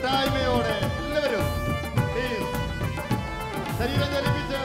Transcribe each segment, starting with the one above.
കൂട്ടായ്മയോടെ എല്ലാവരും ശരീരം ചലിപ്പിച്ച്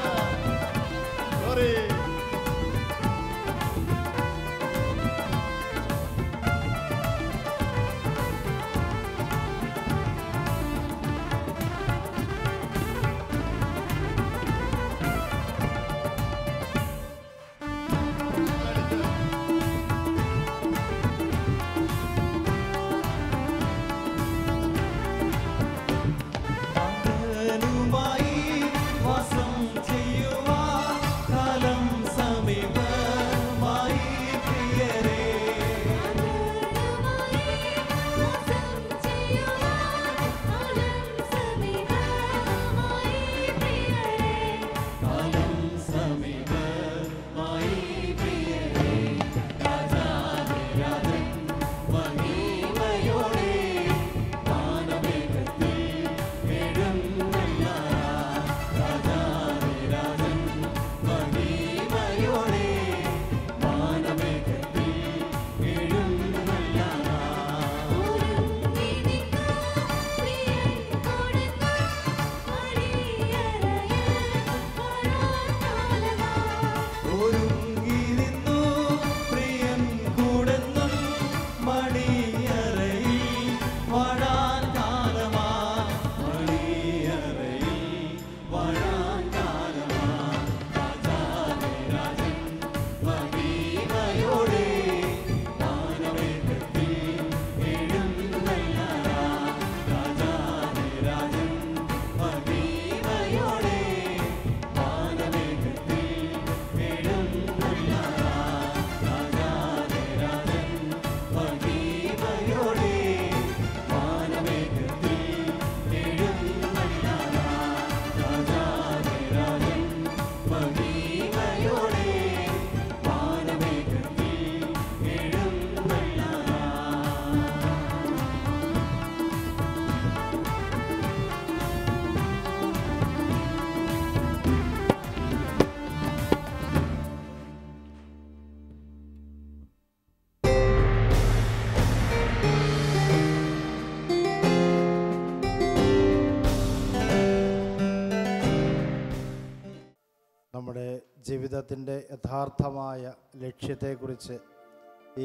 നമ്മുടെ ജീവിതത്തിൻ്റെ യഥാർത്ഥമായ ലക്ഷ്യത്തെക്കുറിച്ച്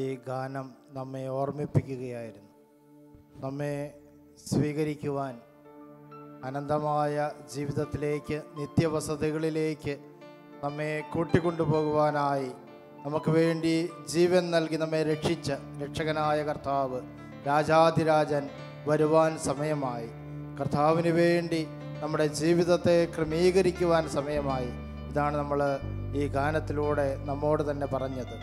ഈ ഗാനം നമ്മെ ഓർമ്മിപ്പിക്കുകയായിരുന്നു. നമ്മെ സ്വീകരിക്കുവാൻ, അനന്തമായ ജീവിതത്തിലേക്ക്, നിത്യവസതികളിലേക്ക് നമ്മെ കൂട്ടിക്കൊണ്ടുപോകുവാനായി നമുക്ക് വേണ്ടി ജീവൻ നൽകി നമ്മെ രക്ഷിച്ച രക്ഷകനായ കർത്താവ് രാജാധിരാജൻ വരുവാൻ സമയമായി. കർത്താവിന് വേണ്ടി നമ്മുടെ ജീവിതത്തെ ക്രമീകരിക്കുവാൻ സമയമായി. ഇതാണ് നമ്മൾ ഈ ഗാനത്തിലൂടെ നമ്മോട് തന്നെ പറഞ്ഞത്.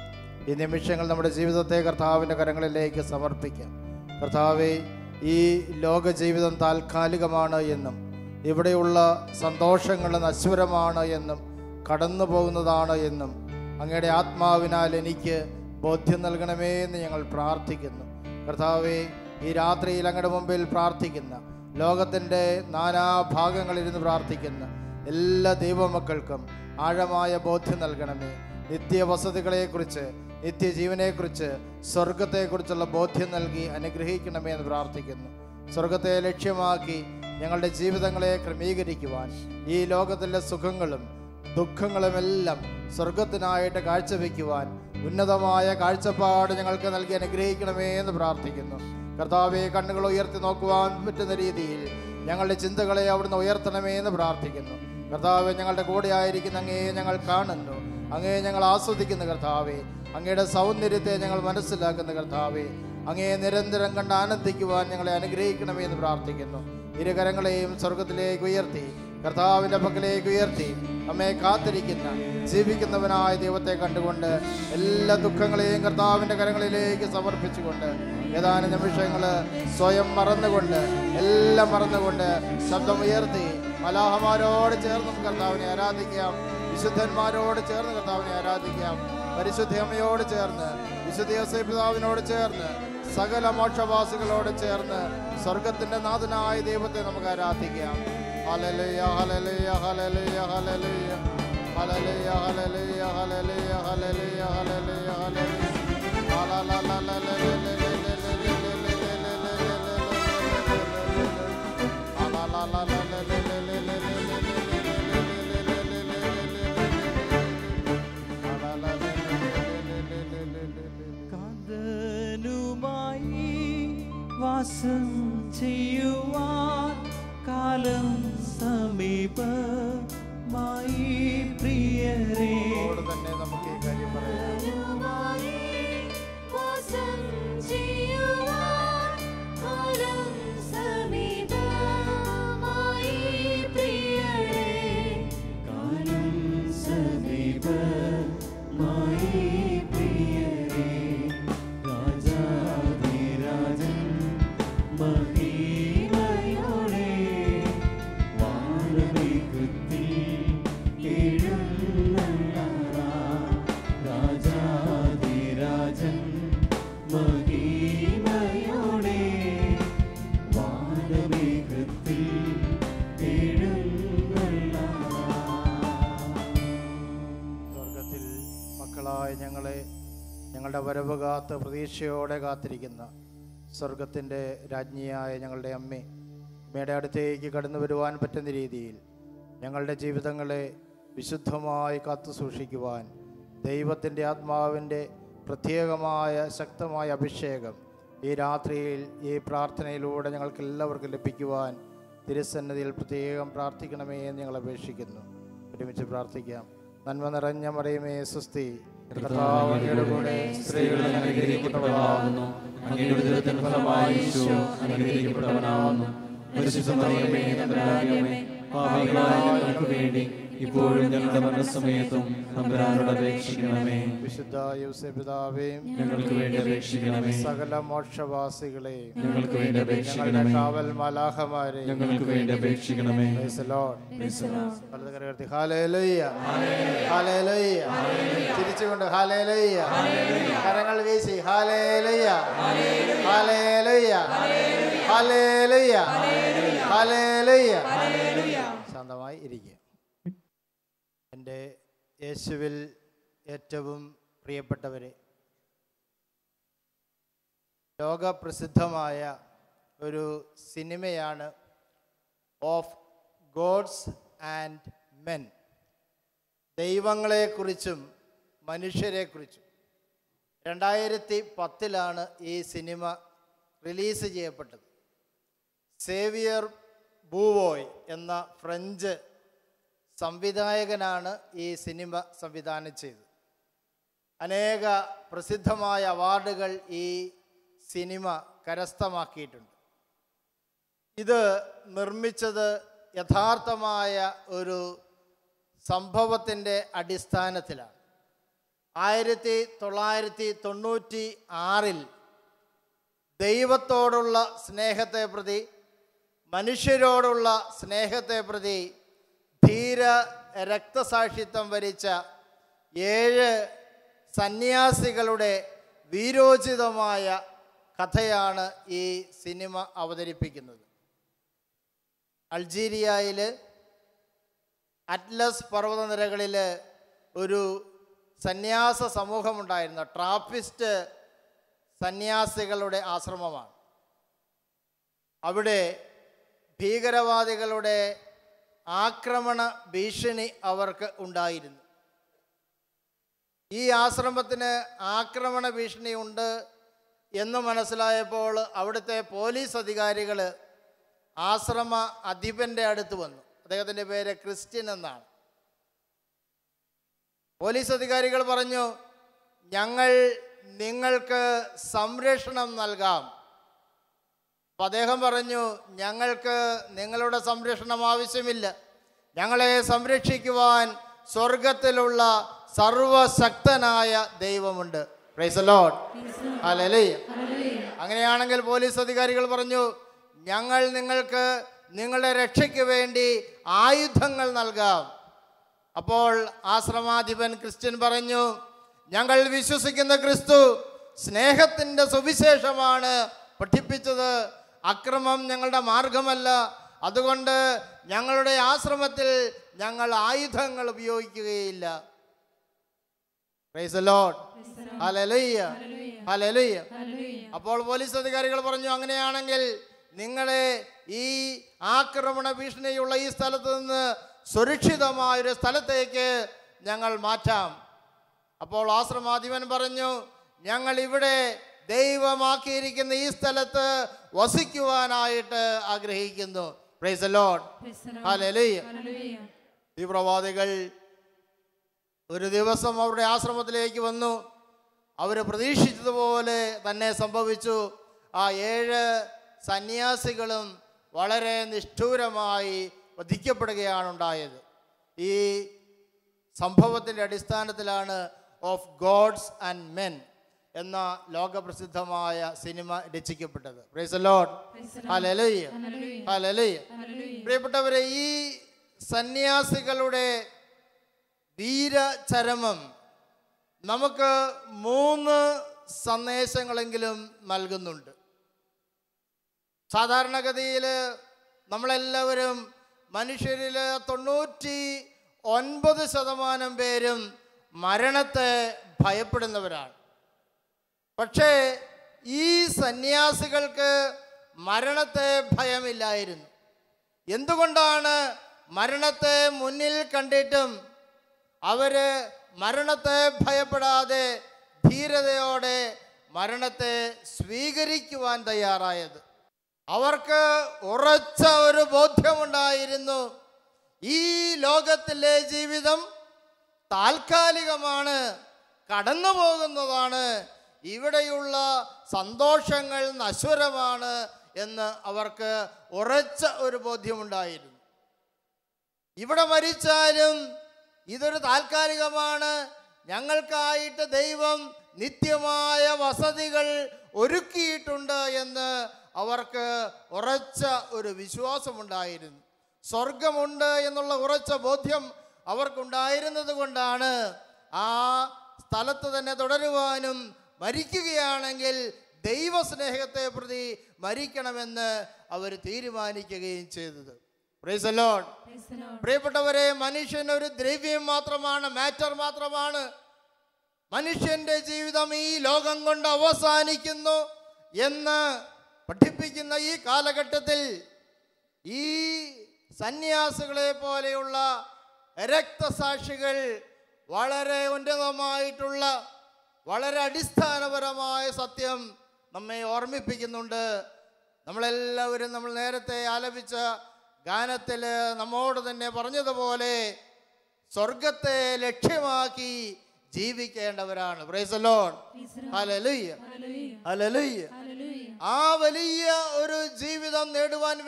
ഈ നിമിഷങ്ങൾ നമ്മുടെ ജീവിതത്തെ കർത്താവിൻ്റെ കരങ്ങളിലേക്ക് സമർപ്പിക്കാം. കർത്താവേ, ഈ ലോക ജീവിതം താൽക്കാലികമാണ് എന്നും ഇവിടെയുള്ള സന്തോഷങ്ങൾ നശ്വരമാണ് എന്നും കടന്നു പോകുന്നതാണ് എന്നും അങ്ങയുടെ ആത്മാവിനാൽ എനിക്ക് ബോധ്യം നൽകണമേ എന്ന് ഞങ്ങൾ പ്രാർത്ഥിക്കുന്നു. കർത്താവേ, ഈ രാത്രിയിൽ അങ്ങയുടെ മുമ്പിൽ പ്രാർത്ഥിക്കുന്ന, ലോകത്തിൻ്റെ നാനാഭാഗങ്ങളിലിരുന്ന് പ്രാർത്ഥിക്കുന്ന എല്ലാ ദൈവമക്കൾക്കും ആഴമായ ബോധ്യം നൽകണമേ. നിത്യവസതികളെക്കുറിച്ച്, നിത്യജീവനെക്കുറിച്ച്, സ്വർഗത്തെക്കുറിച്ചുള്ള ബോധ്യം നൽകി അനുഗ്രഹിക്കണമേ എന്ന് പ്രാർത്ഥിക്കുന്നു. സ്വർഗത്തെ ലക്ഷ്യമാക്കി ഞങ്ങളുടെ ജീവിതങ്ങളെ ക്രമീകരിക്കുവാൻ, ഈ ലോകത്തിലെ സുഖങ്ങളും ദുഃഖങ്ങളുമെല്ലാം സ്വർഗത്തിനായിട്ട് കാഴ്ചവെക്കുവാൻ ഉന്നതമായ കാഴ്ചപ്പാട് ഞങ്ങൾക്ക് നൽകി അനുഗ്രഹിക്കണമേ എന്ന് പ്രാർത്ഥിക്കുന്നു. കർത്താവെ, കണ്ണുകൾ ഉയർത്തി നോക്കുവാൻ പറ്റുന്ന രീതിയിൽ ഞങ്ങളുടെ ചിന്തകളെ അവിടുന്ന് ഉയർത്തണമേ എന്ന് പ്രാർത്ഥിക്കുന്നു. കർത്താവെ, ഞങ്ങളുടെ കൂടെ ആയിരിക്കുന്ന അങ്ങയെ ഞങ്ങൾ കാണുന്നു, അങ്ങയെ ഞങ്ങൾ ആസ്വദിക്കുന്ന കർത്താവെ, അങ്ങയുടെ സൗന്ദര്യത്തെ ഞങ്ങൾ മനസ്സിലാക്കുന്ന കർത്താവെ, അങ്ങയെ നിരന്തരം കണ്ട് ആനന്ദിക്കുവാൻ ഞങ്ങളെ അനുഗ്രഹിക്കണമേ എന്ന് പ്രാർത്ഥിക്കുന്നു. ഇരുകരങ്ങളെയും സ്വർഗത്തിലേക്ക് ഉയർത്തി, കർത്താവിൻ്റെ പക്കലേക്ക് ഉയർത്തി, നമ്മെ കാത്തിരിക്കുന്ന ജീവിക്കുന്നവനായ ദൈവത്തെ കണ്ടുകൊണ്ട് എല്ലാ ദുഃഖങ്ങളെയും കർത്താവിൻ്റെ കരങ്ങളിലേക്ക് സമർപ്പിച്ചുകൊണ്ട് ഏതാനും നിമിഷങ്ങൾ സ്വയം മറന്നുകൊണ്ട്, എല്ലാം മറന്നുകൊണ്ട് ശബ്ദമുയർത്തി മലാഹമാരോട് ചേർന്ന് കർത്താവിനെ ആരാധിക്കാം. വിശുദ്ധന്മാരോട് ചേർന്ന് കർത്താവിനെ ആരാധിക്കാം. പരിശുദ്ധ അമ്മയോട് ചേർന്ന്, വിശുദ്ധ യോസേപ്പ് പിതാവിനോട് ചേർന്ന്, സകല മോക്ഷവാസികളോട് ചേർന്ന് സ്വർഗത്തിൻ്റെ നാഥനായ ദൈവത്തെ നമുക്ക് ആരാധിക്കാം. Hallelujah, hallelujah, hallelujah, hallelujah, hallelujah, hallelujah, hallelujah, hallelujah, hallelujah, hallelujah. കാന്തനുമായി വാസം ചെയ്യുവാൻ കാലം സമീപമായി പ്രിയരേ. തന്നെ നമുക്ക് ഈ കാര്യം പറയാം. വാസം ചെയ്യുവാൻ കാലം സമീപമായി പ്രിയരേ. കാലം സമീപമായി പ്രിയരേ. രാജാധിരാജൻ മഹിമയോടെ വാനമേഘത്തിൽ എഴുന്നള്ളാൻ. രാജാധിരാജൻ മഹിമയോടെ വാനമേഘത്തിൽ സ്വർഗത്തിൽ മക്കളായ ഞങ്ങളെ ഞങ്ങളുടെ വരവ് കാത്ത് പ്രതീക്ഷയോടെ കാത്തിരിക്കുന്ന സ്വർഗത്തിൻ്റെ രാജ്ഞിയായ ഞങ്ങളുടെ അമ്മയുടെ അടുത്തേക്ക് കടന്നു വരുവാൻ പറ്റുന്ന രീതിയിൽ ഞങ്ങളുടെ ജീവിതങ്ങളെ വിശുദ്ധമായി കാത്തു സൂക്ഷിക്കുവാൻ ദൈവത്തിൻ്റെ ആത്മാവിൻ്റെ പ്രത്യേകമായ ശക്തമായ അഭിഷേകം ഈ രാത്രിയിൽ ഈ പ്രാർത്ഥനയിലൂടെ ഞങ്ങൾക്ക് എല്ലാവർക്കും ലഭിക്കുവാൻ തിരുസന്നിധിയിൽ പ്രത്യേകം പ്രാർത്ഥിക്കണമേ എന്ന് ഞങ്ങൾ അപേക്ഷിക്കുന്നു. ഒരുമിച്ച് പ്രാർത്ഥിക്കാം. നന്മ നിറഞ്ഞ മറിയമേ സ്വസ്തി, കർത്താവ് അങ്ങയുടെ കൂടെ സ്ത്രീകളിൽ അനുഗ്രഹിക്കപ്പെട്ടവളാകുന്നു. അങ്ങയുടെ ഉദരത്തിൻ ഫലമായി ഈശോ അനുഗ്രഹിക്കപ്പെട്ടവനാകുന്നു. പരിശുദ്ധ മറിയമേ തമ്പുരാന്റെ അമ്മേ, പാപികളായ ഞങ്ങൾക്ക് വേണ്ടി ഇപ്പോഴും ഞങ്ങളുടെ മരണസമയത്തും തമ്പുരാനോട് അപേക്ഷിക്കണമേ. വിശുദ്ധ യോസേപ്പ് പിതാവേ, ഞങ്ങൾക്ക് വേണ്ടി അപേക്ഷിക്കണമേ. സകല മോക്ഷവാസികളെ, ഞങ്ങൾക്ക് വേണ്ടി അപേക്ഷിക്കണമേ. കാവൽ മാലാഖമാരെ, ഞങ്ങൾക്ക് വേണ്ടി അപേക്ഷിക്കണമേ. Price the Lord. വലത് കരം ഉയർത്തി ഹല്ലേലൂയ, ഹല്ലേലൂയ. തിരിച്ചുകൊണ്ട് ഹല്ലേലൂയ. കരങ്ങൾ വീശി ഹല്ലേലൂയ, ഹല്ലേലൂയ, ഹല്ലേലൂയ, ഹല്ലേലൂയ. ശാന്തമായി ഇരിക്കുക. എൻ്റെ യേശുവിൽ ഏറ്റവും പ്രിയപ്പെട്ടവരെ, ലോകപ്രസിദ്ധമായ ഒരു സിനിമയാണ് ഓഫ് ഗോഡ്സ് ആൻഡ് മെൻ. ദൈവങ്ങളെക്കുറിച്ചും മനുഷ്യരെക്കുറിച്ചും 2010 ഈ സിനിമ റിലീസ് ചെയ്യപ്പെട്ടത്. സേവിയർ ബൂവോയ് എന്ന ഫ്രഞ്ച് സംവിധായകനാണ് ഈ സിനിമ സംവിധാനം ചെയ്തത്. അനേക പ്രസിദ്ധമായ അവാർഡുകൾ ഈ സിനിമ കരസ്ഥമാക്കിയിട്ടുണ്ട്. ഇത് നിർമ്മിച്ചത് യഥാർത്ഥമായ ഒരു സംഭവത്തിൻ്റെ അടിസ്ഥാനത്തിലാണ്. 1996 ദൈവത്തോടുള്ള സ്നേഹത്തെ പ്രതി, മനുഷ്യരോടുള്ള സ്നേഹത്തെ പ്രതി ധീര രക്തസാക്ഷിത്വം വരിച്ച 7 സന്യാസികളുടെ വീരോചിതമായ കഥയാണ് ഈ സിനിമ അവതരിപ്പിക്കുന്നത്. അൾജീരിയയിൽ അറ്റ്ലസ് പർവ്വതനിരകളിൽ ഒരു സന്യാസ സമൂഹമുണ്ടായിരുന്നു. ട്രാപ്പിസ്റ്റ് സന്യാസികളുടെ ആശ്രമമാണ്. അവിടെ ഭീകരവാദികളുടെ ആക്രമണ ഭീഷണി അവർക്ക് ഉണ്ടായിരുന്നു. ഈ ആശ്രമത്തിന് ആക്രമണ ഭീഷണി ഉണ്ട് എന്ന് മനസ്സിലായപ്പോൾ അവിടുത്തെ പോലീസ് അധികാരികൾ ആശ്രമ അധിപൻ്റെ അടുത്ത് വന്നു. അദ്ദേഹത്തിൻ്റെ പേര് ക്രിസ്ത്യൻ എന്നാണ്. പോലീസ് അധികാരികൾ പറഞ്ഞു, ഞങ്ങൾ നിങ്ങൾക്ക് സംരക്ഷണം നൽകാം. അപ്പം അദ്ദേഹം പറഞ്ഞു, ഞങ്ങൾക്ക് നിങ്ങളുടെ സംരക്ഷണം ആവശ്യമില്ല. ഞങ്ങളെ സംരക്ഷിക്കുവാൻ സ്വർഗത്തിലുള്ള സർവശക്തനായ ദൈവമുണ്ട്. Price the Lord. ഹല്ലേലൂയ. അങ്ങനെയാണെങ്കിൽ പോലീസ് അധികാരികൾ പറഞ്ഞു, ഞങ്ങൾ നിങ്ങൾക്ക് നിങ്ങളുടെ രക്ഷയ്ക്ക് വേണ്ടി ആയുധങ്ങൾ നൽകാം. അപ്പോൾ ആശ്രമാധിപൻ ക്രിസ്ത്യൻ പറഞ്ഞു, ഞങ്ങൾ വിശ്വസിക്കുന്ന ക്രിസ്തു സ്നേഹത്തിൻ്റെ സുവിശേഷമാണ് പഠിപ്പിച്ചത്. അക്രമം ഞങ്ങളുടെ മാർഗമല്ല. അതുകൊണ്ട് ഞങ്ങളുടെ ആശ്രമത്തിൽ ഞങ്ങൾ ആയുധങ്ങൾ ഉപയോഗിക്കുകയില്ല. Praise the Lord. Hallelujah, hallelujah. അപ്പോൾ പോലീസ് അധികാരികൾ പറഞ്ഞു, അങ്ങനെയാണെങ്കിൽ നിങ്ങളെ ഈ ആക്രമണ ഭീഷണിയുള്ള ഈ സ്ഥലത്ത് നിന്ന് സുരക്ഷിതമായൊരു സ്ഥലത്തേക്ക് ഞങ്ങൾ മാറ്റാം. അപ്പോൾ ആശ്രമാധിപൻ പറഞ്ഞു, ഞങ്ങൾ ഇവിടെ ദൈവമാക്കിയിരിക്കുന്ന ഈ സ്ഥലത്ത് വസിക്കുവാനായിട്ട് ആഗ്രഹിക്കുന്നു. Price the Lord. ഹല്ലേലൂയ. തീവ്രവാദികൾ ഒരു ദിവസം അവരുടെ ആശ്രമത്തിലേക്ക് വന്നു. അവർ പ്രതീക്ഷിച്ചതുപോലെ തന്നെ സംഭവിച്ചു. ആ 7 സന്യാസികളും വളരെ നിഷ്ഠൂരമായി വധിക്കപ്പെടുകയാണ് ഉണ്ടായത്. ഈ സംഭവത്തിൻ്റെ അടിസ്ഥാനത്തിലാണ് ഓഫ് ഗോഡ്സ് ആൻഡ് മെൻ എന്ന ലോകപ്രസിദ്ധമായ സിനിമ രചിക്കപ്പെട്ടത്. Praise the Lord. Hallelujah. Hallelujah. പ്രിയപ്പെട്ടവരെ, ഈ സന്യാസികളുടെ വീരചരമം നമുക്ക് 3 സന്ദേശങ്ങളെങ്കിലും നൽകുന്നുണ്ട്. സാധാരണഗതിയിൽ നമ്മളെല്ലാവരും മനുഷ്യരിൽ 99% പേരും മരണത്തെ ഭയപ്പെടുന്നവരാണ്. പക്ഷേ ഈ സന്യാസികൾക്ക് മരണത്തെ ഭയമില്ലായിരുന്നു. എന്തുകൊണ്ടാണ് മരണത്തെ മുന്നിൽ കണ്ടിട്ടും അവര് മരണത്തെ ഭയപ്പെടാതെ ധീരതയോടെ മരണത്തെ സ്വീകരിക്കുവാൻ തയ്യാറായത്? അവർക്ക് ഉറച്ച ഒരു ബോധ്യമുണ്ടായിരുന്നു, ഈ ലോകത്തിലെ ജീവിതം താൽക്കാലികമാണ്, കടന്നു പോകുന്നതാണ്, ഇവിടെയുള്ള സന്തോഷങ്ങൾ നശ്വരമാണ് എന്ന് അവർക്ക് ഉറച്ച ഒരു ബോധ്യമുണ്ടായിരുന്നു. ഇവിടെ മരിച്ചാലും ഇതൊരു താൽക്കാലികമാണ്, ഞങ്ങൾക്കായിട്ട് ദൈവം നിത്യമായ വസതികൾ ഒരുക്കിയിട്ടുണ്ട് എന്ന് അവർക്ക് ഉറച്ച ഒരു വിശ്വാസമുണ്ടായിരുന്നു. സ്വർഗമുണ്ട് എന്നുള്ള ഉറച്ച ബോധ്യം അവർക്കുണ്ടായിരുന്നത് കൊണ്ടാണ് ആ സ്ഥലത്ത് തന്നെ തുടരുവാനും മരിക്കുകയാണെങ്കിൽ ദൈവസ്നേഹത്തെ പ്രതി മരിക്കണമെന്ന് അവർ തീരുമാനിക്കുകയും ചെയ്തത്. Price the Lord. പ്രിയപ്പെട്ടവരെ, മനുഷ്യൻ ഒരു ദ്രവ്യം മാത്രമാണ്, മാറ്റർ മാത്രമാണ്. മനുഷ്യന്റെ ജീവിതം ഈ ലോകം കൊണ്ട് അവസാനിക്കുന്നു എന്ന് പഠിപ്പിക്കുന്ന ഈ കാലഘട്ടത്തിൽ ഈ സന്യാസികളെ പോലെയുള്ള രക്തസാക്ഷികൾ വളരെ ഉന്നതമായിട്ടുള്ള, വളരെ അടിസ്ഥാനപരമായ സത്യം നമ്മെ ഓർമ്മിപ്പിക്കുന്നുണ്ട്. നമ്മളെല്ലാവരും നമ്മൾ നേരത്തെ ആലപിച്ച ഗാനത്തിൽ നമ്മോട് തന്നെ പറഞ്ഞതുപോലെ സ്വർഗത്തെ ലക്ഷ്യമാക്കി ജീവിക്കേണ്ടവരാണ്. Praise the Lord. Hallelujah. Hallelujah. ആ വലിയ ഒരു ജീവിതം നേടുവാൻ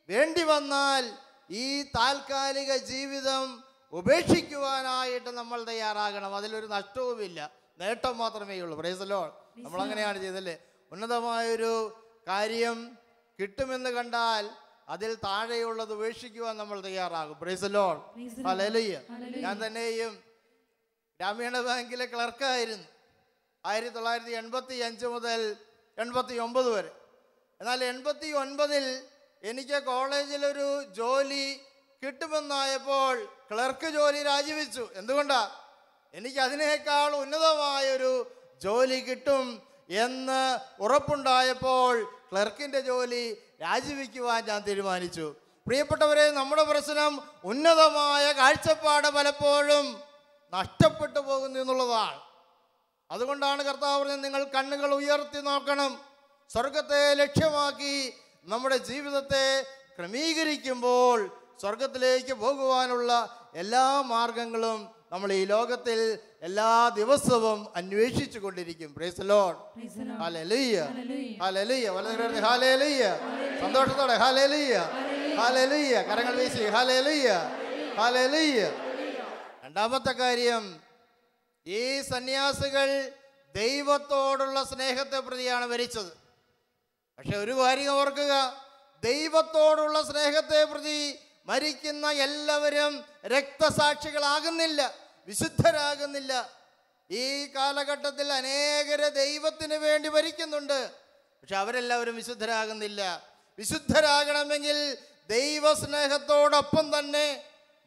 വേണ്ടി വന്നാൽ ഈ താൽക്കാലിക ജീവിതം ഉപേക്ഷിക്കുവാനായിട്ട് നമ്മൾ തയ്യാറാകണം. അതിലൊരു നഷ്ടവുമില്ല, നേട്ടം മാത്രമേ ഉള്ളൂ. Price the Lord. നമ്മളങ്ങനെയാണ് ചെയ്തല്ലേ. ഉന്നതമായൊരു കാര്യം കിട്ടുമെന്ന് കണ്ടാൽ അതിൽ താഴെയുള്ളത് ഉപേക്ഷിക്കുവാൻ നമ്മൾ തയ്യാറാകും. Price the Lord. ഹല്ലേലൂയ. ഞാൻ തന്നെയും ഗ്രാമീണ ബാങ്കിലെ ക്ലർക്കായിരുന്നു 1985 മുതൽ 89 വരെ. എന്നാൽ 89-ൽ എനിക്ക് കോളേജിലൊരു ജോലി കിട്ടുമെന്നായപ്പോൾ ക്ലർക്ക് ജോലി രാജിവെച്ചു. എന്തുകൊണ്ടാ? എനിക്ക് അതിനേക്കാൾ ഉന്നതമായൊരു ജോലി കിട്ടും എന്ന് ഉറപ്പുണ്ടായപ്പോൾ ക്ലർക്കിൻ്റെ ജോലി രാജിവെക്കുവാൻ ഞാൻ തീരുമാനിച്ചു. പ്രിയപ്പെട്ടവരെ, നമ്മുടെ പ്രശ്നം ഉന്നതമായ കാഴ്ചപ്പാട് പലപ്പോഴും നഷ്ടപ്പെട്ടു പോകുന്നു എന്നുള്ളതാണ്. അതുകൊണ്ടാണ് കർത്താവ് പറഞ്ഞത്, നിങ്ങൾ കണ്ണുകൾ ഉയർത്തി നോക്കണം. സ്വർഗത്തെ ലക്ഷ്യമാക്കി നമ്മുടെ ജീവിതത്തെ ക്രമീകരിക്കുമ്പോൾ സ്വർഗത്തിലേക്ക് പോകുവാനുള്ള എല്ലാ മാർഗങ്ങളും നമ്മൾ ഈ ലോകത്തിൽ എല്ലാ ദിവസവും അന്വേഷിച്ചു കൊണ്ടിരിക്കും. Praise the Lord. Hallelujah. Hallelujah. വലതുകരത്തിൽ ഹല്ലേലൂയ. സന്തോഷത്തോടെ ഹല്ലേലൂയ. ഹല്ലേലൂയ. കരങ്ങൾ വീശി ഹല്ലേലൂയ. ഹല്ലേലൂയ. രണ്ടാമത്തെ കാര്യം, ഈ സന്യാസികൾ ദൈവത്തോടുള്ള സ്നേഹത്തെ പ്രതിയാണ് മരിച്ചത്. പക്ഷെ ഒരു കാര്യം ഓർക്കുക, ദൈവത്തോടുള്ള സ്നേഹത്തെ പ്രതി മരിക്കുന്ന എല്ലാവരും രക്തസാക്ഷികളാകുന്നില്ല, വിശുദ്ധരാകുന്നില്ല. ഈ കാലഘട്ടത്തിൽ അനേകരെ ദൈവത്തിന് വേണ്ടി മരിക്കുന്നുണ്ട്, പക്ഷെ അവരെല്ലാവരും വിശുദ്ധരാകുന്നില്ല. വിശുദ്ധരാകണമെങ്കിൽ ദൈവസ്നേഹത്തോടൊപ്പം തന്നെ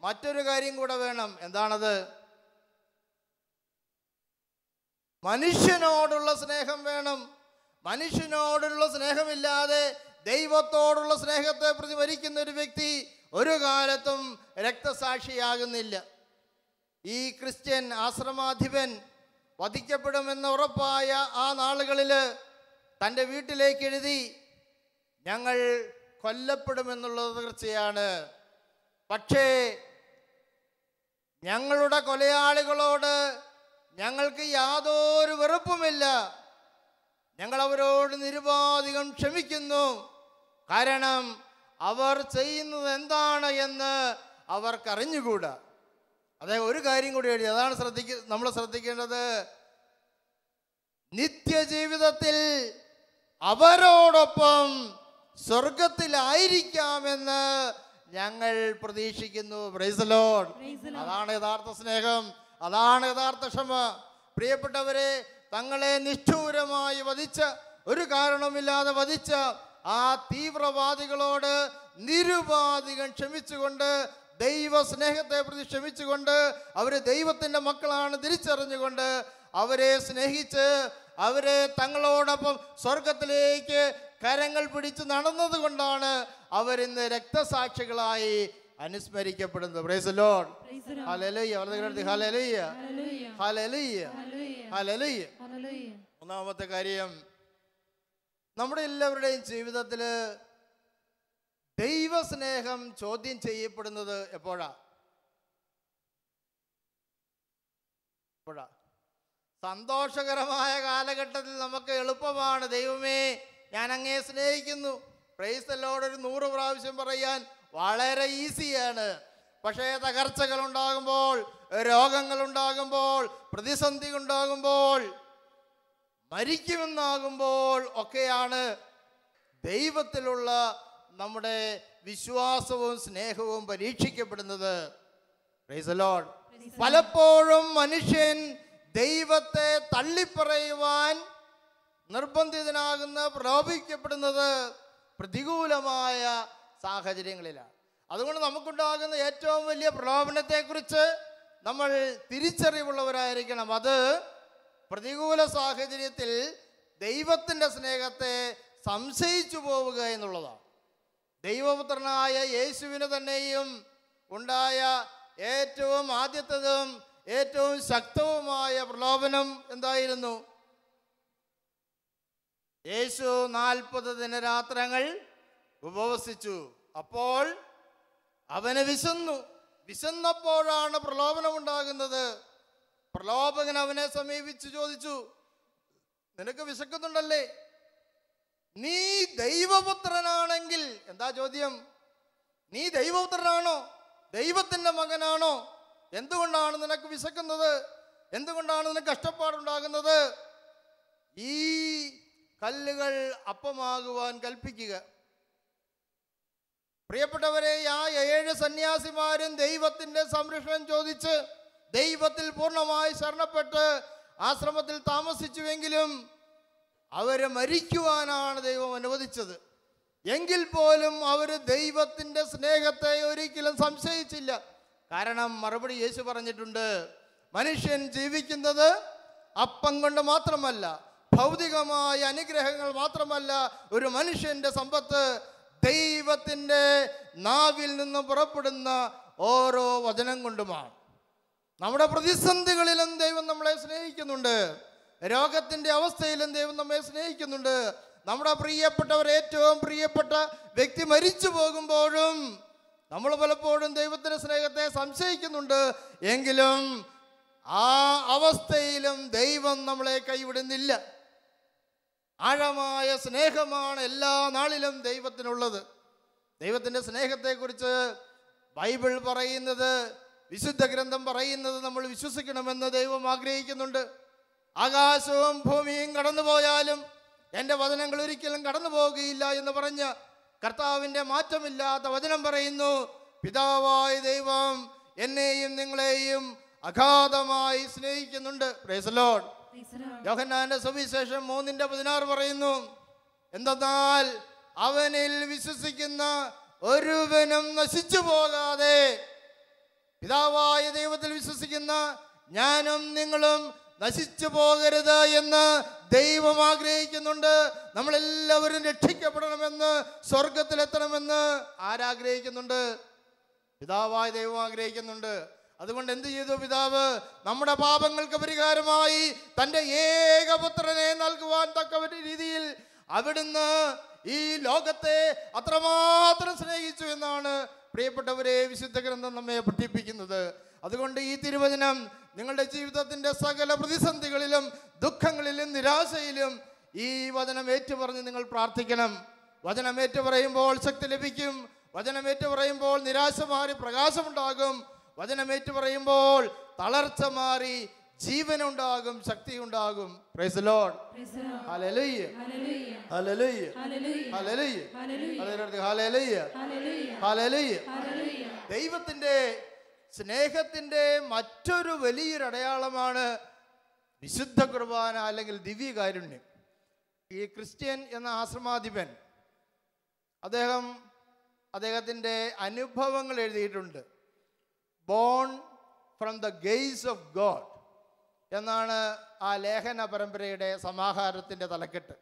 മറ്റൊരു കാര്യം കൂടെ വേണം. എന്താണത്? മനുഷ്യനോടുള്ള സ്നേഹം വേണം. മനുഷ്യനോടുള്ള സ്നേഹമില്ലാതെ ദൈവത്തോടുള്ള സ്നേഹത്തെ പ്രതി മരിക്കുന്ന ഒരു വ്യക്തി ഒരു കാലത്തും രക്തസാക്ഷിയാകുന്നില്ല. ഈ ക്രിസ്ത്യൻ ആശ്രമാധിപൻ വധിക്കപ്പെടുമെന്ന് ഉറപ്പായ ആ നാളുകളിൽ തൻ്റെ വീട്ടിലേക്ക് എഴുതി, ഞങ്ങൾ കൊല്ലപ്പെടുമെന്നുള്ളത് തീർച്ചയാണ്, പക്ഷേ ഞങ്ങളുടെ കൊലയാളികളോട് ഞങ്ങൾക്ക് യാതൊരു വെറുപ്പുമില്ല, ഞങ്ങൾ അവരോട് നിരുപാധികം ക്ഷമിക്കുന്നു, കാരണം അവർ ചെയ്യുന്നത് എന്താണ് എന്ന് അവർക്കറിഞ്ഞുകൂടാ. അദ്ദേഹം ഒരു കാര്യം കൂടി എഴുതി, അതാണ് നമ്മൾ ശ്രദ്ധിക്കേണ്ടത്. നിത്യജീവിതത്തിൽ അവരോടൊപ്പം സ്വർഗത്തിലായിരിക്കാമെന്ന് ഞങ്ങൾ പ്രതീക്ഷിക്കുന്നു. Price the Lord. അതാണ് യഥാർത്ഥ സ്നേഹം, അതാണ് യഥാർത്ഥ ക്ഷമ. പ്രിയപ്പെട്ടവരെ, തങ്ങളെ നിഷ്ഠൂരമായി വധിച്ച, ഒരു കാരണമില്ലാതെ വധിച്ച ആ തീവ്രവാദികളോട് നിരുപാധികം ക്ഷമിച്ചുകൊണ്ട്, ദൈവ സ്നേഹത്തെ പ്രതി ക്ഷമിച്ചുകൊണ്ട്, അവർ ദൈവത്തിൻ്റെ മക്കളാണ് തിരിച്ചറിഞ്ഞുകൊണ്ട് അവരെ സ്നേഹിച്ച് അവരെ തങ്ങളോടൊപ്പം സ്വർഗത്തിലേക്ക് കരങ്ങൾ പിടിച്ച് നടന്നത് കൊണ്ടാണ് അവരിന്ന് രക്തസാക്ഷികളായി അനുസ്മരിക്കപ്പെടുന്നത്. Praise the Lord. Hallelujah. Hallelujah. Hallelujah. Hallelujah. ഒന്നാമത്തെ കാര്യം, നമ്മുടെ എല്ലാവരുടെയും ജീവിതത്തിൽ ദൈവസ്നേഹം ചോദ്യം ചെയ്യപ്പെടുന്നത് എപ്പോഴാ? സന്തോഷകരമായ കാലഘട്ടത്തിൽ നമുക്ക് എളുപ്പമാണ്, ദൈവമേ ഞാൻ അങ്ങയെ സ്നേഹിക്കുന്നു, പ്രൈസ് ദി ലോർഡ് ഒരു 100 പ്രാവശ്യം പറയാൻ വളരെ ഈസിയാണ്. പക്ഷേ തകർച്ചകൾ ഉണ്ടാകുമ്പോൾ, രോഗങ്ങൾ ഉണ്ടാകുമ്പോൾ, പ്രതിസന്ധി ഉണ്ടാകുമ്പോൾ, മരിക്കുമെന്നാകുമ്പോൾ ഒക്കെയാണ് ദൈവത്തിലുള്ള നമ്മുടെ വിശ്വാസവും സ്നേഹവും പരീക്ഷിക്കപ്പെടുന്നത്. Price the Lord. പലപ്പോഴും മനുഷ്യൻ ദൈവത്തെ തള്ളിപ്പറയുവാൻ നിർബന്ധിതനാകുന്ന, പ്രലോഭിക്കപ്പെടുന്നത് പ്രതികൂലമായ സാഹചര്യങ്ങളിലാണ്. അതുകൊണ്ട് നമുക്കുണ്ടാകുന്ന ഏറ്റവും വലിയ പ്രലോഭനത്തെക്കുറിച്ച് നമ്മൾ തിരിച്ചറിവുള്ളവരായിരിക്കണം. അത് പ്രതികൂല സാഹചര്യത്തിൽ ദൈവത്തിൻ്റെ സ്നേഹത്തെ സംശയിച്ചു പോവുക എന്നുള്ളതാണ്. ദൈവപുത്രനായ യേശുവിന് തന്നെയും ഉണ്ടായ ഏറ്റവും ആദ്യത്തേതും ഏറ്റവും ശക്തവുമായ പ്രലോഭനം എന്തായിരുന്നു? യേശു 40 ദിനരാത്രങ്ങൾ ഉപവസിച്ചു. അപ്പോൾ അവന് വിശന്നപ്പോഴാണ് പ്രലോഭനം ഉണ്ടാകുന്നത്. പ്രലോഭകൻ അവനെ സമീപിച്ചു ചോദിച്ചു, നിനക്ക് വിശക്കുന്നുണ്ടല്ലേ? നീ ദൈവപുത്രനാണെങ്കിൽ, എന്താ ചോദ്യം? നീ ദൈവപുത്രനാണോ? ദൈവത്തിൻ്റെ മകനാണോ? എന്തുകൊണ്ടാണ് നിനക്ക് വിശക്കുന്നത്? എന്തുകൊണ്ടാണ് നിനക്ക് കഷ്ടപ്പാടുണ്ടാകുന്നത്? ഈ കല്ലുകൾ അപ്പമാകുവാൻ കൽപ്പിക്കുക. പ്രിയപ്പെട്ടവരെ, ആ 7 സന്യാസിമാരും ദൈവത്തിൻ്റെ സംരക്ഷണം ചോദിച്ച് ദൈവത്തിൽ പൂർണ്ണമായി ശരണപ്പെട്ട് ആശ്രമത്തിൽ താമസിച്ചുവെങ്കിലും അവരെ മരിക്കുവാനാണ് ദൈവം അനുവദിച്ചത്. എങ്കിൽ പോലും അവർ ദൈവത്തിൻ്റെ സ്നേഹത്തെ ഒരിക്കലും സംശയിച്ചില്ല. കാരണം മറുപടി യേശു പറഞ്ഞിട്ടുണ്ട്, മനുഷ്യൻ ജീവിക്കുന്നത് അപ്പം കൊണ്ട് മാത്രമല്ല, ഭൗതികമായ അനുഗ്രഹങ്ങൾ മാത്രമല്ല, ഒരു മനുഷ്യൻ്റെ സമ്പത്ത് ദൈവത്തിൻ്റെ നാവിൽ നിന്ന് പുറപ്പെടുന്ന ഓരോ വചനം കൊണ്ടുമാണ്. നമ്മുടെ പ്രതിസന്ധികളിലും ദൈവം നമ്മളെ സ്നേഹിക്കുന്നുണ്ട്, രോഗത്തിൻ്റെ അവസ്ഥയിലും ദൈവം നമ്മെ സ്നേഹിക്കുന്നുണ്ട്. നമ്മുടെ പ്രിയപ്പെട്ടവർ, ഏറ്റവും പ്രിയപ്പെട്ട വ്യക്തി മരിച്ചു പോകുമ്പോഴും നമ്മൾ പലപ്പോഴും ദൈവത്തിൻ്റെ സ്നേഹത്തെ സംശയിക്കുന്നുണ്ട്. എങ്കിലും ആ അവസ്ഥയിലും ദൈവം നമ്മളെ കൈവിടുന്നില്ല. ആഴമായ സ്നേഹമാണ് എല്ലാ നാളിലും ദൈവത്തിനുള്ളത്. ദൈവത്തിൻ്റെ സ്നേഹത്തെക്കുറിച്ച് ബൈബിൾ പറയുന്നത്, വിശുദ്ധ ഗ്രന്ഥം പറയുന്നത് നമ്മൾ വിശ്വസിക്കണമെന്ന് ദൈവം ആഗ്രഹിക്കുന്നുണ്ട്. ആകാശവും ഭൂമിയും കടന്നുപോയാലും എൻ്റെ വചനങ്ങൾ ഒരിക്കലും കടന്നു പോകുകയില്ല എന്ന് പറഞ്ഞ കർത്താവിൻ്റെ മാറ്റമില്ലാത്ത വചനം പറയുന്നു, പിതാവായ ദൈവം എന്നെയും നിങ്ങളെയും അഗാധമായി സ്നേഹിക്കുന്നുണ്ട്. Price the Lord. യോഹന്നാന്റെ സുവിശേഷം 3:16 പറയുന്നു, എന്തെന്നാൽ അവനിൽ വിശ്വസിക്കുന്ന ഒരുവനും നശിച്ചു പോകാതെ, പിതാവായ ദൈവത്തിൽ വിശ്വസിക്കുന്ന ഞാനും നിങ്ങളും നശിച്ചു പോകരുത് എന്ന് ദൈവം ആഗ്രഹിക്കുന്നുണ്ട്. നമ്മളെല്ലാവരും രക്ഷിക്കപ്പെടണമെന്ന്, സ്വർഗത്തിലെത്തണമെന്ന് ആരാഗ്രഹിക്കുന്നുണ്ട്? പിതാവായ ദൈവം ആഗ്രഹിക്കുന്നുണ്ട്. അതുകൊണ്ട് എന്ത് ചെയ്തു പിതാവ്? നമ്മുടെ പാപങ്ങൾക്ക് പരിഹാരമായി തൻ്റെ ഏകപുത്രനെ നൽകുവാൻ തക്ക രീതിയിൽ അവിടുന്ന് ഈ ലോകത്തെ അത്രമാത്രം സ്നേഹിച്ചു എന്നാണ് പ്രിയപ്പെട്ടവരെ വിശുദ്ധ ഗ്രന്ഥം നമ്മെ പഠിപ്പിക്കുന്നത്. അതുകൊണ്ട് ഈ തിരുവചനം നിങ്ങളുടെ ജീവിതത്തിൻ്റെ സകല പ്രതിസന്ധികളിലും ദുഃഖങ്ങളിലും നിരാശയിലും ഈ വചനം ഏറ്റുപറഞ്ഞ് നിങ്ങൾ പ്രാർത്ഥിക്കണം. വചനം ഏറ്റുപറയുമ്പോൾ ശക്തി ലഭിക്കും. വചനം ഏറ്റുപറയുമ്പോൾ നിരാശ മാറി പ്രകാശമുണ്ടാകും. വചനം ഏറ്റുപറയുമ്പോൾ തളർച്ച മാറി ജീവനുണ്ടാകും, ശക്തി ഉണ്ടാകും. Price the Lord. Hallelujah, hallelujah, hallelujah, hallelujah, hallelujah. ദൈവത്തിൻ്റെ സ്നേഹത്തിൻ്റെ മറ്റൊരു വലിയൊരു അടയാളമാണ് വിശുദ്ധ കുർബാന അല്ലെങ്കിൽ ദിവ്യകാരുണ്യം. ഈ ക്രിസ്ത്യൻ എന്ന ആശ്രമാധിപൻ അദ്ദേഹത്തിൻ്റെ അനുഭവങ്ങൾ എഴുതിയിട്ടുണ്ട്. Bone from the guys of God എന്നാണ് ആ ലേഖന പരമ്പരയുടെ സമാഹാരത്തിൻ്റെ തലക്കെട്ട്.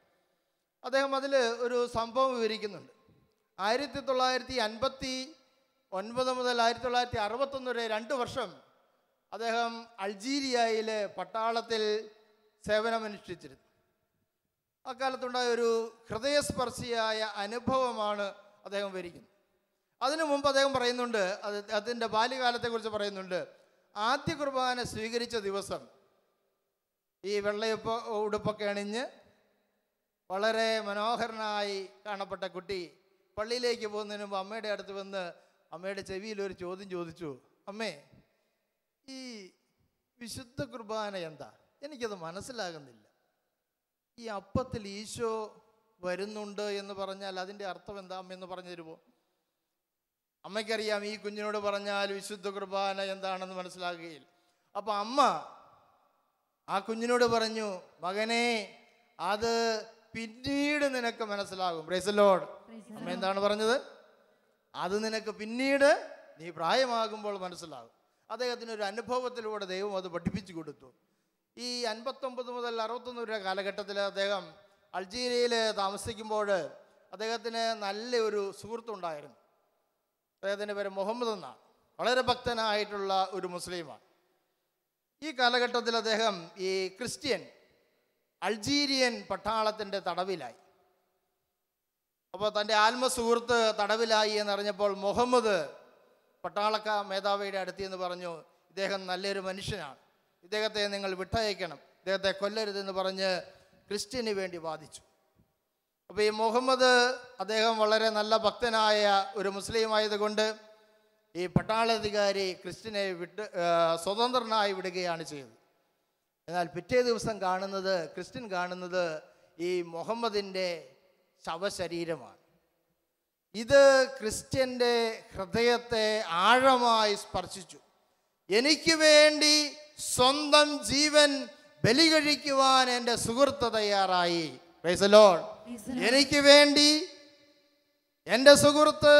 അദ്ദേഹം അതിൽ ഒരു സംഭവം വിവരിക്കുന്നുണ്ട്. 1959 മുതൽ 1961 വരെ 2 വർഷം അദ്ദേഹം അൾജീരിയയിലെ പട്ടാളത്തിൽ സേവനമനുഷ്ഠിച്ചിരുന്നു. അക്കാലത്തുണ്ടായ ഒരു ഹൃദയസ്പർശിയായ അനുഭവമാണ് അദ്ദേഹം വിവരിക്കുന്നത്. അതിനു മുമ്പ് അദ്ദേഹം പറയുന്നുണ്ട്, അതിൻ്റെ ബാല്യകാലത്തെക്കുറിച്ച് പറയുന്നുണ്ട്. ആദ്യ കുർബാന സ്വീകരിച്ച ദിവസം ഈ ഉടുപ്പൊക്കെ അണിഞ്ഞ് വളരെ മനോഹരനായി കാണപ്പെട്ട കുട്ടി പള്ളിയിലേക്ക് പോകുന്നതിന് മുമ്പ് അമ്മയുടെ അടുത്ത് വന്ന് അമ്മയുടെ ചെവിയിൽ ഒരു ചോദ്യം ചോദിച്ചു. അമ്മേ, ഈ വിശുദ്ധ കുർബാന എന്താ? എനിക്കത് മനസ്സിലാകുന്നില്ല. ഈ അപ്പത്തിൽ ഈശോ വരുന്നുണ്ട് എന്ന് പറഞ്ഞാൽ അതിൻ്റെ അർത്ഥം എന്താ അമ്മയെന്ന് പറഞ്ഞു തരുമോ? അമ്മയ്ക്കറിയാം ഈ കുഞ്ഞിനോട് പറഞ്ഞാൽ വിശുദ്ധ കുർബാന എന്താണെന്ന് മനസ്സിലാകുകയില്ല. അപ്പം അമ്മ ആ കുഞ്ഞിനോട് പറഞ്ഞു, മകനെ, അത് പിന്നീട് നിനക്ക് മനസ്സിലാകും. Price the Lord. അമ്മ എന്താണ് പറഞ്ഞത്? അത് നിനക്ക് പിന്നീട് നീ പ്രായമാകുമ്പോൾ മനസ്സിലാകും. അദ്ദേഹത്തിന് ഒരു അനുഭവത്തിലൂടെ ദൈവം അത് പഠിപ്പിച്ചു കൊടുത്തു. ഈ 59 മുതൽ 61 വരെ കാലഘട്ടത്തിൽ അദ്ദേഹം അൾജീരിയയിൽ താമസിക്കുമ്പോൾ അദ്ദേഹത്തിന് നല്ലൊരു സുഹൃത്തുണ്ടായിരുന്നു. അദ്ദേഹത്തിൻ്റെ പേര് മുഹമ്മദ് എന്നാണ്. വളരെ ഭക്തനായിട്ടുള്ള ഒരു മുസ്ലിമാണ്. ഈ കാലഘട്ടത്തിൽ അദ്ദേഹം ഈ ക്രിസ്ത്യൻ അൾജീരിയൻ പട്ടാളത്തിൻ്റെ തടവിലായി. അപ്പോൾ തൻ്റെ ആത്മസുഹൃത്ത് തടവിലായി എന്നറിഞ്ഞപ്പോൾ മുഹമ്മദ് പട്ടാളക്ക മേധാവിയുടെ അടുത്ത് പറഞ്ഞു, ഇദ്ദേഹം നല്ലൊരു മനുഷ്യനാണ്, ഇദ്ദേഹത്തെ നിങ്ങൾ വിട്ടയക്കണം, ഇദ്ദേഹത്തെ കൊല്ലരുതെന്ന് പറഞ്ഞ് ക്രിസ്ത്യന് വേണ്ടി വാദിച്ചു. അപ്പോൾ ഈ മുഹമ്മദ് അദ്ദേഹം വളരെ നല്ല ഭക്തനായ ഒരു മുസ്ലിം ആയതുകൊണ്ട് ഈ പട്ടാളാധികാരി ക്രിസ്ത്യനെ സ്വതന്ത്രനായി വിടുകയാണ് ചെയ്തത്. എന്നാൽ പിറ്റേ ദിവസം ക്രിസ്ത്യൻ കാണുന്നത് ഈ മുഹമ്മദിൻ്റെ ശവശരീരമാണ്. ഇത് ക്രിസ്ത്യൻ്റെ ഹൃദയത്തെ ആഴമായി സ്പർശിച്ചു. എനിക്ക് വേണ്ടി സ്വന്തം ജീവൻ ബലി കഴിക്കുവാൻ എൻ്റെ സുഹൃത്ത് തയ്യാറായി. Price the Lord. എനിക്ക് വേണ്ടി എൻ്റെ സുഹൃത്ത്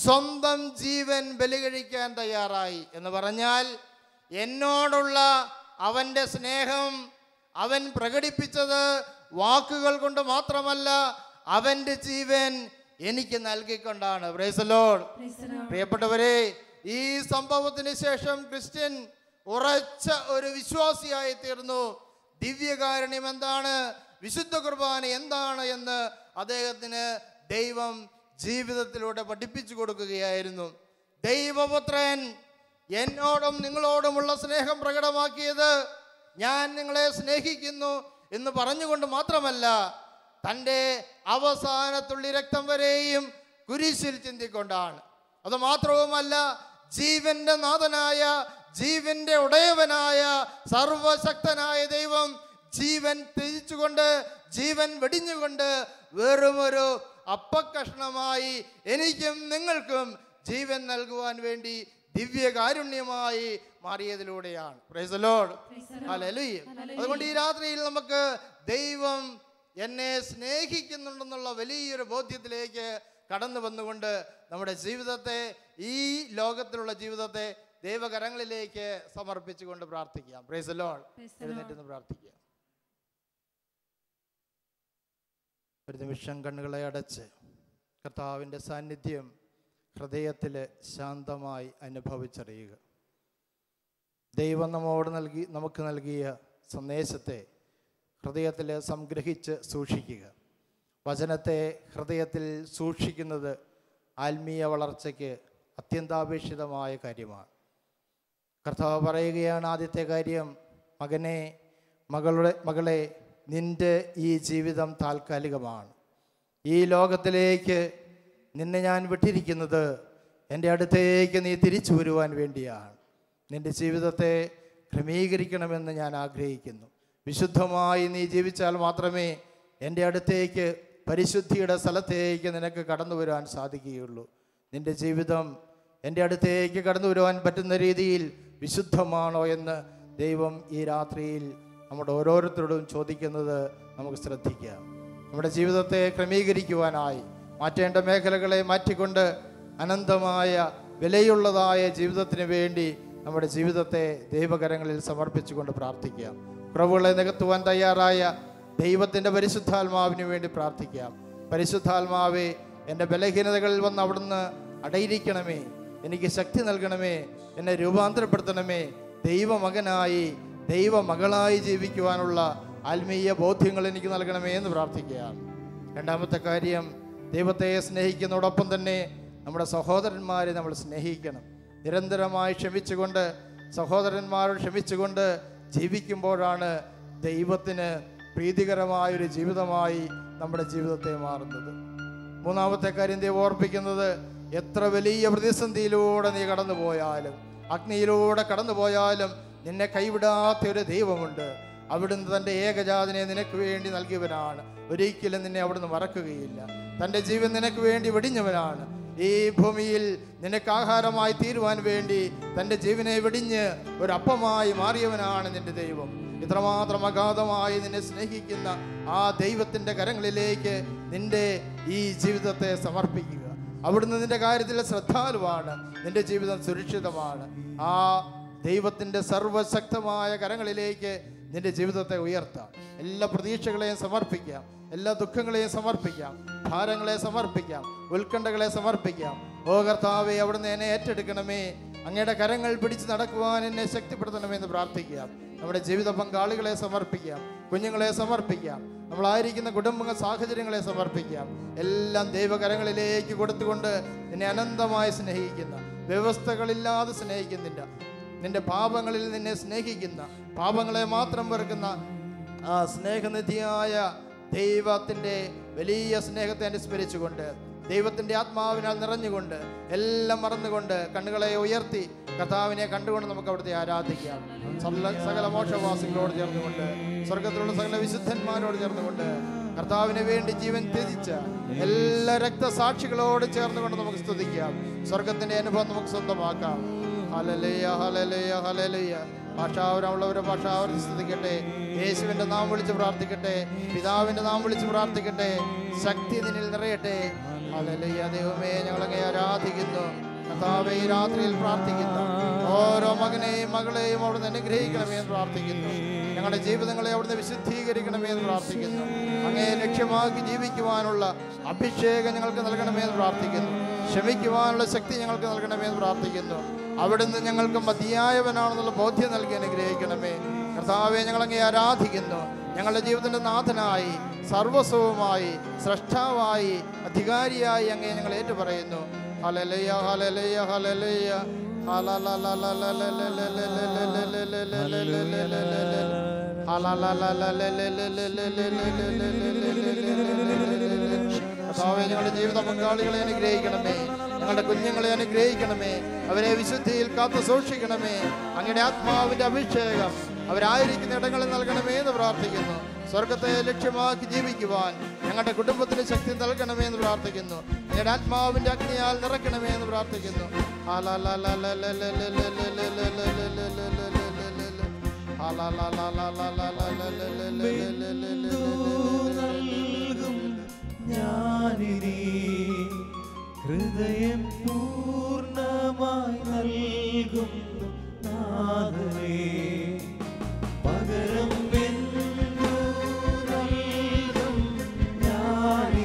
സ്വന്തം ജീവൻ ബലി കഴിക്കാൻ തയ്യാറായി എന്ന് പറഞ്ഞാൽ എന്നോടുള്ള അവൻ്റെ സ്നേഹം അവൻ പ്രകടിപ്പിച്ചത് വാക്കുകൾ കൊണ്ട് മാത്രമല്ല, അവൻ്റെ ജീവൻ എനിക്ക് നൽകിക്കൊണ്ടാണ്. Price the Lord. പ്രിയപ്പെട്ടവരെ, ഈ സംഭവത്തിന് ശേഷം ക്രിസ്ത്യൻ ഉറച്ച ഒരു വിശ്വാസിയായി തീർന്നു. ദിവ്യകാരുണ്യം എന്താണ്, വിശുദ്ധ കുർബാന എന്താണ് എന്ന് അദ്ദേഹത്തിന് ദൈവം ജീവിതത്തിലൂടെ പഠിപ്പിച്ചു കൊടുക്കുകയായിരുന്നു. ദൈവപുത്രൻ എന്നോടും നിങ്ങളോടുമുള്ള സ്നേഹം പ്രകടമാക്കിയത് ഞാൻ നിങ്ങളെ സ്നേഹിക്കുന്നു എന്ന് പറഞ്ഞുകൊണ്ട് മാത്രമല്ല, തൻ്റെ അവസാനത്തുള്ളി രക്തം വരെയും കുരിശിൽ ചിന്തിക്കൊണ്ടാണ്. അതുമാത്രവുമല്ല, ജീവന്റെ നാഥനായ, ജീവന്റെ ഉടയവനായ, സർവശക്തനായ ദൈവം ജീവൻ ത്യജിച്ചുകൊണ്ട്, ജീവൻ വെടിഞ്ഞുകൊണ്ട് വെറുമൊരു അപ്പക്കഷ്ണമായി എനിക്കും നിങ്ങൾക്കും ജീവൻ നൽകുവാൻ വേണ്ടി ദിവ്യകാരുണ്യമായി മാറിയതിലൂടെയാണ്. Praise the Lord. ഹല്ലേലൂയ. അതുകൊണ്ട് ഈ രാത്രിയിൽ നമുക്ക് ദൈവം എന്നെ സ്നേഹിക്കുന്നുണ്ടെന്നുള്ള വലിയൊരു ബോധ്യത്തിലേക്ക് കടന്നു വന്നുകൊണ്ട് നമ്മുടെ ജീവിതത്തെ, ഈ ലോകത്തിലുള്ള ജീവിതത്തെ ദൈവകരങ്ങളിലേക്ക് സമർപ്പിച്ചുകൊണ്ട് പ്രാർത്ഥിക്കാം. Price the Lord. എഴുന്നേറ്റ് പ്രാർത്ഥിക്കാം. ഒരു നിമിഷം കണ്ണുകളെ അടച്ച് കർത്താവിൻ്റെ സാന്നിധ്യം ഹൃദയത്തിൽ ശാന്തമായി അനുഭവിച്ചറിയുക. ദൈവം നമുക്ക് നൽകിയ സന്ദേശത്തെ ഹൃദയത്തിൽ സംഗ്രഹിച്ച് സൂക്ഷിക്കുക. വചനത്തെ ഹൃദയത്തിൽ സൂക്ഷിക്കുന്നത് ആത്മീയ വളർച്ചയ്ക്ക് അത്യന്താപേക്ഷിതമായ കാര്യമാണ്. കർത്താവ് പറയുകയാണ്, ആദ്യത്തെ കാര്യം, മകളെ നിൻ്റെ ഈ ജീവിതം താൽക്കാലികമാണ്. ഈ ലോകത്തിലേക്ക് നിന്നെ ഞാൻ വിട്ടിരിക്കുന്നത് എൻ്റെ അടുത്തേക്ക് നീ തിരിച്ചു വരുവാൻ വേണ്ടിയാണ്. നിൻ്റെ ജീവിതത്തെ ക്രമീകരിക്കണമെന്ന് ഞാൻ ആഗ്രഹിക്കുന്നു. വിശുദ്ധമായി നീ ജീവിച്ചാൽ മാത്രമേ എൻ്റെ അടുത്തേക്ക്, പരിശുദ്ധിയുടെ സ്ഥലത്തേക്ക് നിനക്ക് കടന്നു വരുവാൻ സാധിക്കുകയുള്ളൂ. നിൻ്റെ ജീവിതം എൻ്റെ അടുത്തേക്ക് കടന്നു വരുവാൻ പറ്റുന്ന രീതിയിൽ വിശുദ്ധമാണോ എന്ന് ദൈവം ഈ രാത്രിയിൽ നമ്മുടെ ഓരോരുത്തരോടും ചോദിക്കുന്നത് നമുക്ക് ശ്രദ്ധിക്കാം. നമ്മുടെ ജീവിതത്തെ ക്രമീകരിക്കുവാനായി മാറ്റേണ്ട മേഖലകളെ മാറ്റിക്കൊണ്ട് അനന്തമായ വിലയുള്ളതായ ജീവിതത്തിന് വേണ്ടി നമ്മുടെ ജീവിതത്തെ ദൈവകരങ്ങളിൽ സമർപ്പിച്ചുകൊണ്ട് പ്രാർത്ഥിക്കാം. കുറവുകളെ നികത്തുവാൻ തയ്യാറായ ദൈവത്തിൻ്റെ പരിശുദ്ധാത്മാവിന് വേണ്ടി പ്രാർത്ഥിക്കാം. പരിശുദ്ധാത്മാവേ, എൻ്റെ ബലഹീനതകളിൽ വന്ന് അവിടുന്ന് അടയിരിക്കണമേ, എനിക്ക് ശക്തി നൽകണമേ, എന്നെ രൂപാന്തരപ്പെടുത്തണമേ, ദൈവമകനായി ദൈവമകളായി ജീവിക്കുവാനുള്ള ആത്മീയ ബോധ്യങ്ങൾ എനിക്ക് നൽകണമേ എന്ന് പ്രാർത്ഥിക്കുകയാണ്. രണ്ടാമത്തെ കാര്യം, ദൈവത്തെ സ്നേഹിക്കുന്നതോടൊപ്പം തന്നെ നമ്മുടെ സഹോദരന്മാരെ നമ്മൾ സ്നേഹിക്കണം. നിരന്തരമായി ക്ഷമിച്ചുകൊണ്ട്, സഹോദരന്മാരോട് ക്ഷമിച്ചുകൊണ്ട് ജീവിക്കുമ്പോഴാണ് ദൈവത്തിന് പ്രീതികരമായൊരു ജീവിതമായി നമ്മുടെ ജീവിതത്തെ മാറുന്നത്. മൂന്നാമത്തെ കാര്യം ദൈവം ഓർപ്പിക്കുന്നത്, എത്ര വലിയ പ്രതിസന്ധിയിലൂടെ നീ കടന്നു പോയാലും, അഗ്നിയിലൂടെ കടന്നു പോയാലും നിന്നെ കൈവിടാത്ത ഒരു ദൈവമുണ്ട്. അവിടുന്ന് തൻ്റെ ഏകജാതനെ നിനക്ക് വേണ്ടി നൽകിയവനാണ്. ഒരിക്കലും നിന്നെ അവിടുന്ന് മറക്കുകയില്ല. തൻ്റെ ജീവൻ നിനക്ക് വേണ്ടി വെടിഞ്ഞവനാണ്. ഈ ഭൂമിയിൽ നിനക്ക് ആഹാരമായി തീരുവാൻ വേണ്ടി തൻ്റെ ജീവനെ വെടിഞ്ഞ് ഒരു അപ്പമായി മാറിയവനാണ് നിന്റെ ദൈവം. ഇത്രമാത്രം അഗാധമായി നിന്നെ സ്നേഹിക്കുന്ന ആ ദൈവത്തിൻ്റെ കരങ്ങളിലേക്ക് നിന്റെ ഈ ജീവിതത്തെ സമർപ്പിക്കുക. അവിടുന്ന് നിന്റെ കാര്യത്തിൽ ശ്രദ്ധാലുവാണ്. നിന്റെ ജീവിതം സുരക്ഷിതമാണ്. ആ ദൈവത്തിൻ്റെ സർവശക്തമായ കരങ്ങളിലേക്ക് നിന്റെ ജീവിതത്തെ ഉയർത്താം. എല്ലാ പ്രതീക്ഷകളെയും സമർപ്പിക്കാം, എല്ലാ ദുഃഖങ്ങളെയും സമർപ്പിക്കാം, ഭാരങ്ങളെ സമർപ്പിക്കാം, ഉത്കണ്ഠകളെ സമർപ്പിക്കാം. ഓ കർത്താവേ, അവിടുന്ന് എന്നെ ഏറ്റെടുക്കണമേ, അങ്ങയുടെ കരങ്ങൾ പിടിച്ച് നടക്കുവാൻ എന്നെ ശക്തിപ്പെടുത്തണമെന്ന് പ്രാർത്ഥിക്കാം. നമ്മുടെ ജീവിത പങ്കാളികളെ സമർപ്പിക്കാം, കുഞ്ഞുങ്ങളെ സമർപ്പിക്കാം, നമ്മളായിരിക്കുന്ന കുടുംബ സാഹചര്യങ്ങളെ സമർപ്പിക്കാം. എല്ലാം ദൈവകരങ്ങളിലേക്ക് കൊടുത്തുകൊണ്ട് നിന്നെ അനന്തമായി സ്നേഹിക്കുന്ന, വ്യവസ്ഥകളില്ലാതെ സ്നേഹിക്കുന്നില്ല, നിന്റെ പാപങ്ങളിൽ നിന്നെ സ്നേഹിക്കുന്ന, പാപങ്ങളെ മാത്രം വെറുക്കുന്ന ആ സ്നേഹനിധിയായ ദൈവത്തിൻ്റെ വലിയ സ്നേഹത്തെ അനുസ്മരിച്ചുകൊണ്ട്, ദൈവത്തിൻ്റെ ആത്മാവിനാൽ നിറഞ്ഞുകൊണ്ട്, എല്ലാം മറന്നുകൊണ്ട് കണ്ണുകളെ ഉയർത്തി കർത്താവിനെ കണ്ടുകൊണ്ട് നമുക്ക് അവിടുത്തെ ആരാധിക്കാം. സകല മോക്ഷവാസികളോട് ചേർന്നുകൊണ്ട്, സ്വർഗത്തിലുള്ള സകല വിശുദ്ധന്മാരോട് ചേർന്നുകൊണ്ട്, കർത്താവിന് വേണ്ടി ജീവൻ ത്യജിച്ച എല്ലാ രക്തസാക്ഷികളോട് ചേർന്നുകൊണ്ട് നമുക്ക് സ്തുതിക്കാം. സ്വർഗത്തിൻ്റെ അനുഭവം നമുക്ക് സ്വന്തമാക്കാം. Hallelujah, hallelujah, hallelujah. ഭാഷാവരമുള്ളവരെ ഭാഷാവരം സ്തുതിക്കട്ടെ. യേശുവിൻ്റെ നാമം വിളിച്ച് പ്രാർത്ഥിക്കട്ടെ. പിതാവിൻ്റെ നാമം വിളിച്ച് പ്രാർത്ഥിക്കട്ടെ. ശക്തി നിന്നിൽ നിറയട്ടെ. ഹല്ലേലൂയ. ദൈവമേ, ഞങ്ങളങ്ങേ ആരാധിക്കുന്നു. കർത്താവേ, ഈ രാത്രിയിൽ പ്രാർത്ഥിക്കുന്നു. ഓരോ മകനെയും മകളെയും അവിടുന്ന് അനുഗ്രഹിക്കണമേ എന്ന് പ്രാർത്ഥിക്കുന്നു. ഞങ്ങളുടെ ജീവിതങ്ങളെ അവിടുന്ന് വിശുദ്ധീകരിക്കണമേ എന്ന് പ്രാർത്ഥിക്കുന്നു. അങ്ങേ ലക്ഷ്യമാക്കി ജീവിക്കുവാനുള്ള അഭിഷേകം ഞങ്ങൾക്ക് നൽകണമേ എന്ന് പ്രാർത്ഥിക്കുന്നു. ക്ഷമിക്കുവാനുള്ള ശക്തി ഞങ്ങൾക്ക് നൽകണമേ എന്ന് പ്രാർത്ഥിക്കുന്നു. അവിടുന്ന് ഞങ്ങൾക്ക് മതിയായവനാണെന്നുള്ള ബോധ്യം നൽകി അനുഗ്രഹിക്കണമേ. കർത്താവെ, ഞങ്ങളങ്ങേ ആരാധിക്കുന്നു. ഞങ്ങളുടെ ജീവിതത്തിൻ്റെ നാഥനായി, സർവസ്വവുമായി, സ്രഷ്ടാവായി, അധികാരിയായി അങ്ങേ ഞങ്ങൾ ഏറ്റുപറയുന്നു. Hallelujah, hallelujah, hallelujah. കർത്താവേ, ഞങ്ങളുടെ ജീവിത പങ്കാളികളെ അനുഗ്രഹിക്കണമേ, ഞങ്ങളുടെ കുഞ്ഞുങ്ങളെ അനുഗ്രഹിക്കണമേ, അവരെ വിശുദ്ധിയിൽ കാത്തു സൂക്ഷിക്കണമേ. അങ്ങയുടെ ആത്മാവിൻ്റെ അഭിഷേകം അവരായിരിക്കുന്ന ഇടങ്ങളിൽ നൽകണമേ എന്ന് പ്രാർത്ഥിക്കുന്നു. സ്വർഗത്തെ ലക്ഷ്യമാക്കി ജീവിക്കുവാൻ ഞങ്ങളുടെ കുടുംബത്തിന് ശക്തി നൽകണമേ എന്ന് പ്രാർത്ഥിക്കുന്നു. ഞങ്ങളുടെ ആത്മാവിൻ്റെ അഗ്നിയാൽ നിറയ്ക്കണമേ എന്ന് പ്രാർത്ഥിക്കുന്നു. ഞാനിനി ഹൃദയം പൂർണ്ണ പൂർണ്ണമായി നൽകും നാഥനേ. പകരം എന്തു നൽകും ഞാനീ,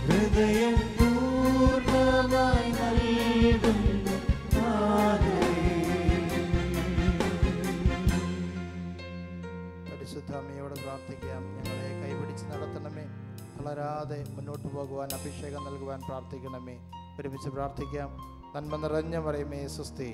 ഹൃദയം പൂർണ്ണമായി നൽകും നാഥനേ. പരിശുദ്ധ അമ്മയോട് പ്രാർത്ഥിക്കാം. ഞങ്ങളെ കൈപിടിച്ച് നടത്തണമേ, തളരാതെ മുന്നോട്ട് പോകുവാൻ അഭിഷേകം നൽകുവാൻ പ്രാർത്ഥിക്കണമേ. ഒരുമിച്ച് പ്രാർത്ഥിക്കാം. നന്മ നിറഞ്ഞ മറിയമേ സ്വസ്തി,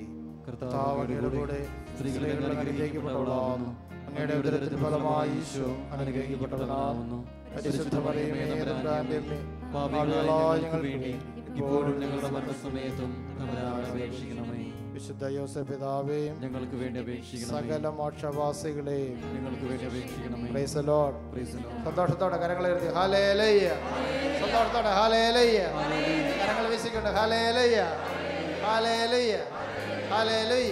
കർത്താവ് അങ്ങയുടെ കൂടെ സ്ത്രീകളിൽ അനുഗ്രഹിക്കപ്പെട്ടവളാകുന്നു. അങ്ങയുടെ ഉദരത്തിൻ ഫലമായി ഈശോ അനുഗ്രഹിക്കപ്പെട്ടവനാകുന്നു. പരിശുദ്ധ മറിയമേ തമ്പുരാന്റെ അമ്മേ, പാപികളായ ഞങ്ങൾക്ക് വേണ്ടി ഇപ്പോഴും ഞങ്ങളുടെ മരണസമയത്തും തമ്പുരാനോട് അപേക്ഷിക്കണമേ. വിശുദ്ധ യോസേഫ് പിതാവേയും ഞങ്ങൾക്ക് വേണ്ടി അപേക്ഷിക്കണമേ. സകല മോക്ഷവാസികളെയും ഞങ്ങൾക്ക് വേണ്ടി അപേക്ഷിക്കണമേ. Price the Lord. Price the Lord. സന്തോഷത്തോടെ കരങ്ങൾ എഴുതി ഹല്ലേലൂയ. സന്തോഷത്തോടെ ഹല്ലേലൂയ. കരങ്ങൾ വീശിക്കൊണ്ട് ഹല്ലേലൂയ, ഹല്ലേലൂയ, ഹല്ലേലൂയ.